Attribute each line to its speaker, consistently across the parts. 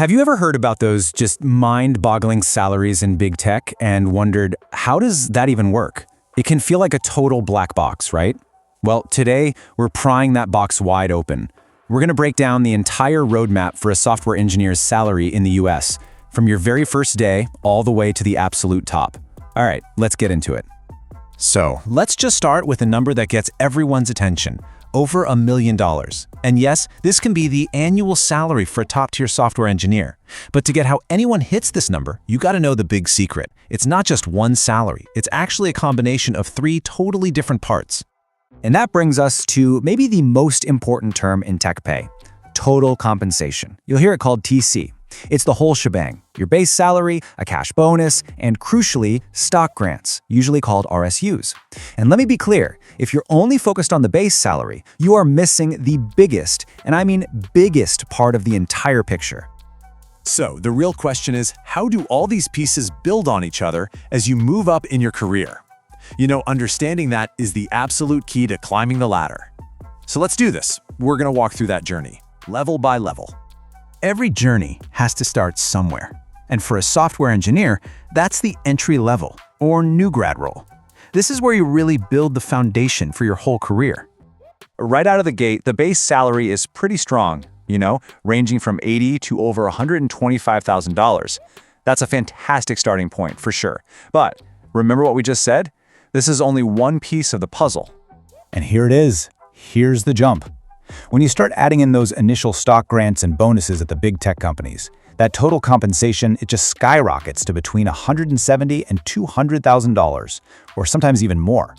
Speaker 1: Have you ever heard about those just mind-boggling salaries in big tech and wondered, how does that even work? It can feel like a total black box, right? Well, today, we're prying that box wide open. We're going to break down the entire roadmap for a software engineer's salary in the US, from your very first day all the way to the absolute top. All right, let's get into it. So, let's just start with a number that gets everyone's attention. Over $1 million. And yes, this can be the annual salary for a top-tier software engineer. But to get how anyone hits this number, you got to know the big secret. It's not just one salary. It's actually a combination of 3 totally different parts. And that brings us to maybe the most important term in tech pay: total compensation. You'll hear it called TC. It's the whole shebang: your base salary, a cash bonus, and crucially, stock grants, usually called RSUs. And let me be clear, if you're only focused on the base salary, you are missing the biggest, and I mean biggest, part of the entire picture.
Speaker 2: So, the real question is, how do all these pieces build on each other as you move up in your career? Understanding that is the absolute key to climbing the ladder. So let's do this. We're going to walk through that journey, level by level. Every journey has to start somewhere. And for a software engineer, that's the entry level, or new grad role. This is where you really build the foundation for your whole career.
Speaker 1: Right out of the gate, the base salary is pretty strong, ranging from $80,000 to over $125,000. That's a fantastic starting point, for sure. But remember what we just said? This is only one piece of the puzzle.
Speaker 3: And here it is. Here's the jump. When you start adding in those initial stock grants and bonuses at the big tech companies, that total compensation, it just skyrockets to between $170,000 and $200,000, or sometimes even more.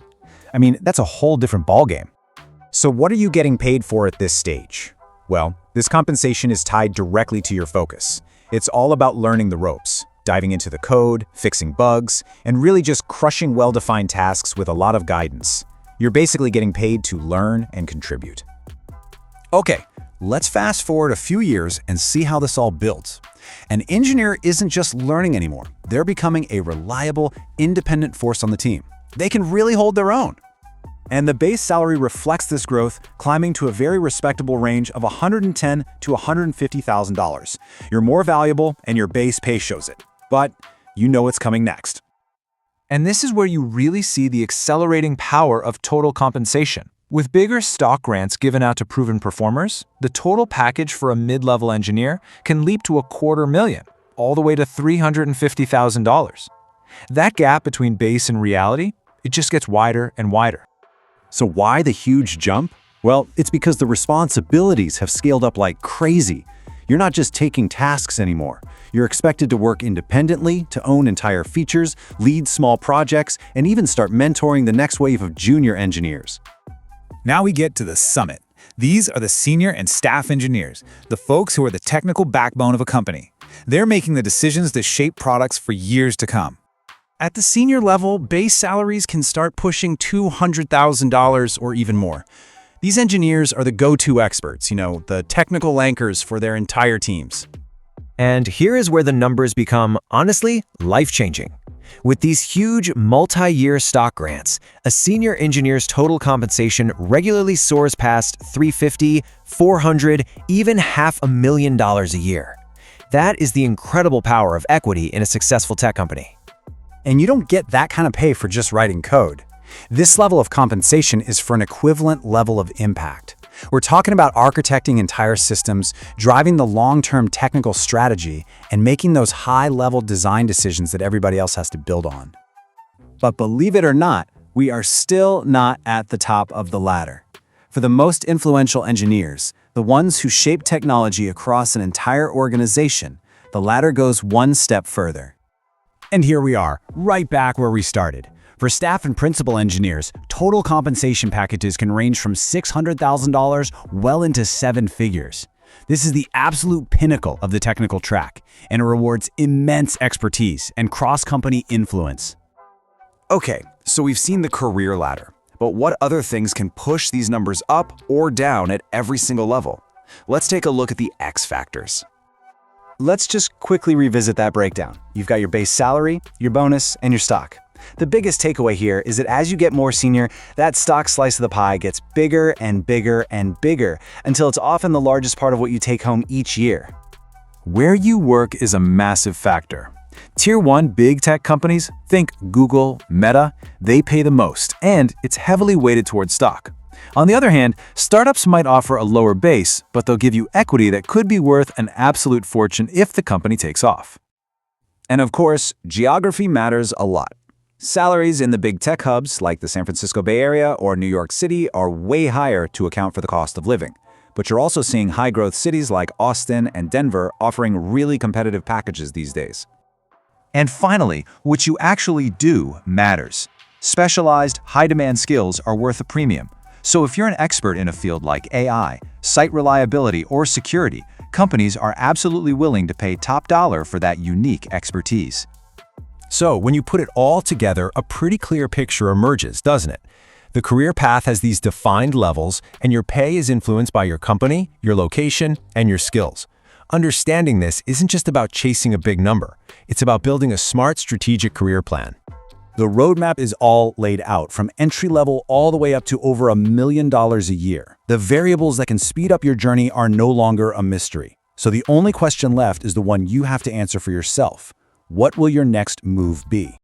Speaker 3: I mean, that's a whole different ballgame.
Speaker 1: So what are you getting paid for at this stage? Well, this compensation is tied directly to your focus. It's all about learning the ropes, diving into the code, fixing bugs, and really just crushing well-defined tasks with a lot of guidance. You're basically getting paid to learn and contribute.
Speaker 2: Okay, let's fast forward a few years and see how this all builds. An engineer isn't just learning anymore. They're becoming a reliable, independent force on the team. They can really hold their own. And the base salary reflects this growth, climbing to a very respectable range of $110,000 to $150,000. You're more valuable, and your base pay shows it. But you know what's coming next.
Speaker 4: And this is where you really see the accelerating power of total compensation. With bigger stock grants given out to proven performers, the total package for a mid-level engineer can leap to $250,000, all the way to $350,000. That gap between base and reality, it just gets wider and wider.
Speaker 2: So why the huge jump? Well, it's because the responsibilities have scaled up like crazy. You're not just taking tasks anymore. You're expected to work independently, to own entire features, lead small projects, and even start mentoring the next wave of junior engineers.
Speaker 3: Now we get to the summit. These are the senior and staff engineers, the folks who are the technical backbone of a company. They're making the decisions that shape products for years to come.
Speaker 5: At the senior level, base salaries can start pushing $200,000 or even more. These engineers are the go-to experts, the technical anchors for their entire teams.
Speaker 6: And here is where the numbers become, honestly, life-changing. With these huge multi-year stock grants, a senior engineer's total compensation regularly soars past $350,000, $400,000, even $500,000 a year. That is the incredible power of equity in a successful tech company.
Speaker 1: And you don't get that kind of pay for just writing code. This level of compensation is for an equivalent level of impact. We're talking about architecting entire systems, driving the long-term technical strategy, and making those high-level design decisions that everybody else has to build on. But believe it or not, we are still not at the top of the ladder. For the most influential engineers, the ones who shape technology across an entire organization, the ladder goes one step further.
Speaker 3: And here we are, right back where we started. For staff and principal engineers, total compensation packages can range from $600,000 well into 7 figures. This is the absolute pinnacle of the technical track, and it rewards immense expertise and cross-company influence.
Speaker 2: Okay, so we've seen the career ladder, but what other things can push these numbers up or down at every single level? Let's take a look at the X factors.
Speaker 1: Let's just quickly revisit that breakdown. You've got your base salary, your bonus, and your stock. The biggest takeaway here is that as you get more senior, that stock slice of the pie gets bigger and bigger and bigger until it's often the largest part of what you take home each year.
Speaker 4: Where you work is a massive factor. Tier 1 big tech companies, think Google, Meta, they pay the most, and it's heavily weighted towards stock. On the other hand, startups might offer a lower base, but they'll give you equity that could be worth an absolute fortune if the company takes off.
Speaker 1: And of course, geography matters a lot. Salaries in the big tech hubs like the San Francisco Bay Area or New York City are way higher to account for the cost of living. But you're also seeing high-growth cities like Austin and Denver offering really competitive packages these days.
Speaker 2: And finally, what you actually do matters. Specialized, high-demand skills are worth a premium. So if you're an expert in a field like AI, site reliability, or security, companies are absolutely willing to pay top dollar for that unique expertise.
Speaker 1: So when you put it all together, a pretty clear picture emerges, doesn't it? The career path has these defined levels, and your pay is influenced by your company, your location, and your skills. Understanding this isn't just about chasing a big number. It's about building a smart, strategic career plan.
Speaker 3: The roadmap is all laid out, from entry level all the way up to over $1 million a year. The variables that can speed up your journey are no longer a mystery. So the only question left is the one you have to answer for yourself. What will your next move be?